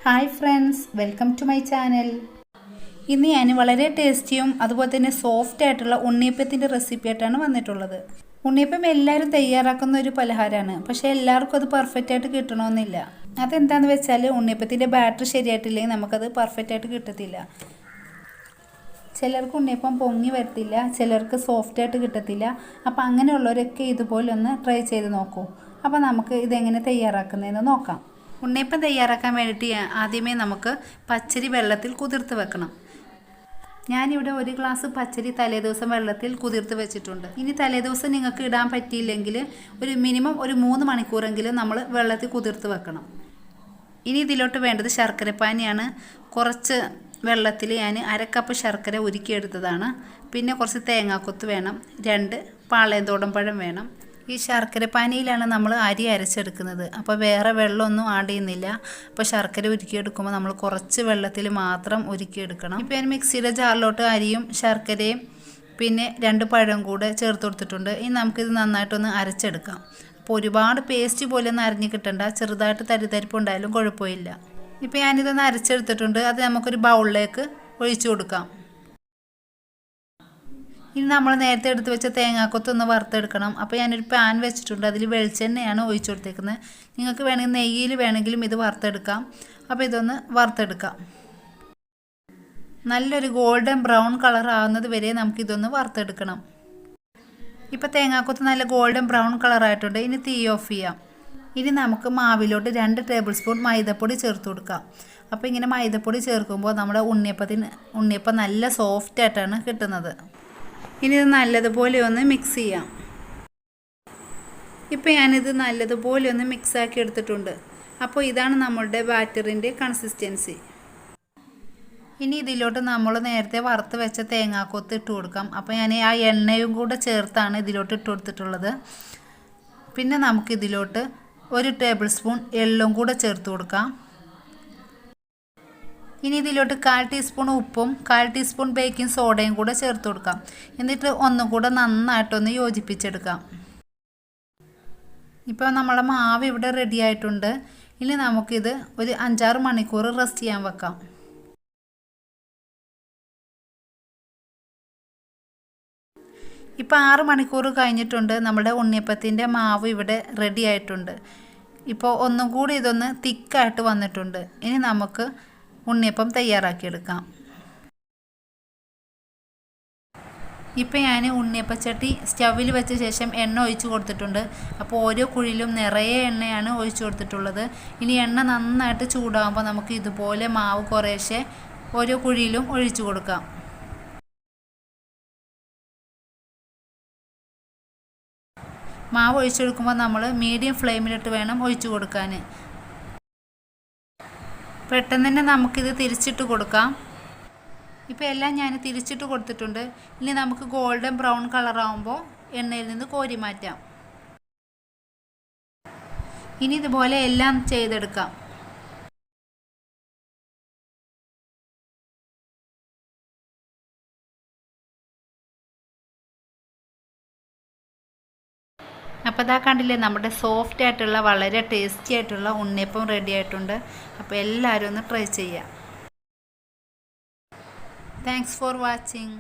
Hi friends, welcome to my channel. ഇന്ന് ഞാൻ വളരെ ടേസ്റ്റിയും അതുപോലെ തന്നെ സോഫ്റ്റ് ആയിട്ടുള്ള ഉണ്ണിയപ്പത്തിൻ്റെ റെസിപ്പി ആയിട്ടാണ് വന്നിട്ടുള്ളത്. ഉണ്ണിയപ്പം എല്ലാവരും തയ്യാറാക്കുന്ന ഒരു പലഹാരമാണ്, പക്ഷേ എല്ലാവർക്കും അത് പെർഫെക്റ്റ് ആയിട്ട് കിട്ടണമെന്നില്ല. അതെന്താണെന്ന് വെച്ചാൽ ഉണ്ണിയപ്പത്തിൻ്റെ ബാറ്റർ ശരിയായിട്ടില്ലെങ്കിൽ നമുക്കത് പെർഫെക്റ്റ് ആയിട്ട് കിട്ടത്തില്ല. ചിലർക്ക് ഉണ്ണിയപ്പം പൊങ്ങി വരത്തില്ല, ചിലർക്ക് സോഫ്റ്റായിട്ട് കിട്ടത്തില്ല. അപ്പോൾ അങ്ങനെയുള്ളവരൊക്കെ ഇതുപോലെ ഒന്ന് ട്രൈ ചെയ്ത് നോക്കൂ. അപ്പോൾ നമുക്ക് ഇതെങ്ങനെ തയ്യാറാക്കുന്നതെന്ന് നോക്കാം. ഉണ്ണിയപ്പം തയ്യാറാക്കാൻ വേണ്ടിയിട്ട് ആദ്യമേ നമുക്ക് പച്ചരി വെള്ളത്തിൽ കുതിർത്ത് വെക്കണം. ഞാനിവിടെ 1 ഗ്ലാസ് പച്ചരി തലേദിവസം വെള്ളത്തിൽ കുതിർത്ത് വെച്ചിട്ടുണ്ട്. ഇനി തലേദിവസം നിങ്ങൾക്ക് ഇടാൻ പറ്റിയില്ലെങ്കിൽ മിനിമം 3 മണിക്കൂറെങ്കിലും നമ്മൾ വെള്ളത്തിൽ കുതിർത്ത് വെക്കണം. ഇനി ഇതിലോട്ട് വേണ്ടത് ശർക്കരപ്പാനിയാണ്. കുറച്ച് വെള്ളത്തിൽ ഞാൻ 1/2 കപ്പ് ശർക്കര ഉരുക്കിയെടുത്തതാണ്. പിന്നെ കുറച്ച് തേങ്ങാക്കൊത്ത് വേണം, 2 പാളയത്തോടൻ പഴം വേണം. ഈ ശർക്കരപ്പാനിയിലാണ് നമ്മൾ അരി അരച്ചെടുക്കുന്നത്. അപ്പോൾ വേറെ വെള്ളമൊന്നും ആഡ് ചെയ്യുന്നില്ല. അപ്പോൾ ശർക്കര ഉരുക്കിയെടുക്കുമ്പോൾ നമ്മൾ കുറച്ച് വെള്ളത്തിൽ മാത്രം ഉരുക്കിയെടുക്കണം. ഇപ്പോൾ ഞാൻ മിക്സിയുടെ ജാറിലോട്ട് അരിയും ശർക്കരയും പിന്നെ 2 പഴം കൂടെ ചേർത്ത് കൊടുത്തിട്ടുണ്ട്. ഇനി നമുക്കിത് നന്നായിട്ടൊന്ന് അരച്ചെടുക്കാം. അപ്പോൾ ഒരുപാട് പേസ്റ്റ് പോലെ ഒന്നും അരിഞ്ഞ് കിട്ടണ്ട, ചെറുതായിട്ട് തരിതരിപ്പുണ്ടായാലും കുഴപ്പമില്ല. ഇപ്പോൾ ഞാനിതൊന്ന് അരച്ചെടുത്തിട്ടുണ്ട്. അത് നമുക്കൊരു ബൗളിലേക്ക് ഒഴിച്ചു കൊടുക്കാം. ഇനി നമ്മൾ നേരത്തെ എടുത്ത് വെച്ച തേങ്ങാക്കൊത്തൊന്ന് വറുത്തെടുക്കണം. അപ്പോൾ ഞാനൊരു പാൻ വെച്ചിട്ടുണ്ട്, അതിൽ വെളിച്ചെണ്ണയാണ് ഒഴിച്ചു കൊടുത്തേക്കുന്നത്. നിങ്ങൾക്ക് വേണമെങ്കിൽ നെയ്യിൽ വേണമെങ്കിലും ഇത് വറുത്തെടുക്കാം. അപ്പോൾ ഇതൊന്ന് വറുത്തെടുക്കാം. നല്ലൊരു ഗോൾഡൻ ബ്രൗൺ കളർ ആവുന്നത് വരെ നമുക്കിതൊന്ന് വറുത്തെടുക്കണം. ഇപ്പോൾ തേങ്ങാക്കൊത്ത് നല്ല ഗോൾഡൻ ബ്രൗൺ കളറായിട്ടുണ്ട്. ഇനി തീ ഓഫ് ചെയ്യാം. ഇനി നമുക്ക് മാവിലോട്ട് 2 ടേബിൾ സ്പൂൺ മൈദപ്പൊടി ചേർത്ത് കൊടുക്കാം. അപ്പോൾ ഇങ്ങനെ മൈദപ്പൊടി ചേർക്കുമ്പോൾ നമ്മുടെ ഉണ്ണിയപ്പം നല്ല സോഫ്റ്റ് ആയിട്ടാണ് കിട്ടുന്നത്. ഇനി ഇത് നല്ലതുപോലെ ഒന്ന് മിക്സ് ചെയ്യാം. ഇപ്പോൾ ഞാനിത് നല്ലതുപോലെ ഒന്ന് മിക്സാക്കി എടുത്തിട്ടുണ്ട്. അപ്പോൾ ഇതാണ് നമ്മളുടെ ബാറ്ററിൻ്റെ കൺസിസ്റ്റൻസി. ഇനി ഇതിലോട്ട് നമ്മൾ നേരത്തെ വറുത്ത് വെച്ച തേങ്ങാക്കൊത്ത് ഇട്ട് കൊടുക്കാം. അപ്പോൾ ഞാൻ ആ എണ്ണയും കൂടെ ചേർത്താണ് ഇതിലോട്ട് ഇട്ട് കൊടുത്തിട്ടുള്ളത്. പിന്നെ നമുക്കിതിലോട്ട് 1 ടേബിൾ സ്പൂൺ എള്ളും കൂടെ ചേർത്ത് കൊടുക്കാം. ഇനി ഇതിലോട്ട് 1/4 ടീസ്പൂൺ ഉപ്പും 1/4 ടീസ്പൂൺ ബേക്കിംഗ് സോഡയും കൂടെ ചേർത്ത് കൊടുക്കാം. എന്നിട്ട് ഒന്നും കൂടെ നന്നായിട്ടൊന്ന് യോജിപ്പിച്ചെടുക്കാം. ഇപ്പോൾ നമ്മളെ മാവ് ഇവിടെ റെഡി ആയിട്ടുണ്ട്. ഇനി നമുക്കിത് ഒരു 5-6 മണിക്കൂർ റെസ്റ്റ് ചെയ്യാൻ വെക്കാം. ഇപ്പോൾ 6 മണിക്കൂർ കഴിഞ്ഞിട്ടുണ്ട്. നമ്മുടെ ഉണ്ണിയപ്പത്തിൻ്റെ മാവ് ഇവിടെ റെഡി ആയിട്ടുണ്ട്. ഇപ്പോൾ ഒന്നും കൂടി ഇതൊന്ന് തിക്കായിട്ട് വന്നിട്ടുണ്ട്. ഇനി നമുക്ക് ഉണ്ണിയപ്പം തയ്യാറാക്കിയെടുക്കാം. ഇപ്പോൾ ഞാൻ ഉണ്ണിയപ്പച്ചട്ടി സ്റ്റവിൽ വെച്ച ശേഷം എണ്ണ ഒഴിച്ച് കൊടുത്തിട്ടുണ്ട്. അപ്പോൾ ഓരോ കുഴിയിലും നിറയെ എണ്ണയാണ് ഒഴിച്ച് കൊടുത്തിട്ടുള്ളത്. ഇനി എണ്ണ നന്നായിട്ട് ചൂടാകുമ്പോൾ നമുക്ക് ഇതുപോലെ മാവ് കുറേശ്ശെ ഓരോ കുഴിയിലും ഒഴിച്ചു കൊടുക്കാം. മാവ് ഒഴിച്ചെടുക്കുമ്പോൾ നമ്മൾ മീഡിയം ഫ്ലെയിമിലിട്ട് വേണം ഒഴിച്ചു കൊടുക്കാൻ. പെട്ടെന്ന് തന്നെ നമുക്കിത് തിരിച്ചിട്ട് കൊടുക്കാം. ഇപ്പോൾ എല്ലാം ഞാൻ തിരിച്ചിട്ട് കൊടുത്തിട്ടുണ്ട്. ഇനി നമുക്ക് ഗോൾഡൻ ബ്രൗൺ കളറാകുമ്പോൾ എണ്ണയിൽ നിന്ന് കോരി മാറ്റാം. ഇനി ഇതുപോലെ എല്ലാം ചെയ്തെടുക്കാം. അപ്പോൾ ഇതാ കണ്ടില്ലേ, നമ്മുടെ സോഫ്റ്റ് ആയിട്ടുള്ള വളരെ ടേസ്റ്റി ആയിട്ടുള്ള ഉണ്ണിയപ്പം റെഡി ആയിട്ടുണ്ട്. അപ്പോൾ എല്ലാവരും ഒന്ന് ട്രൈ ചെയ്യാം. Thanks for watching.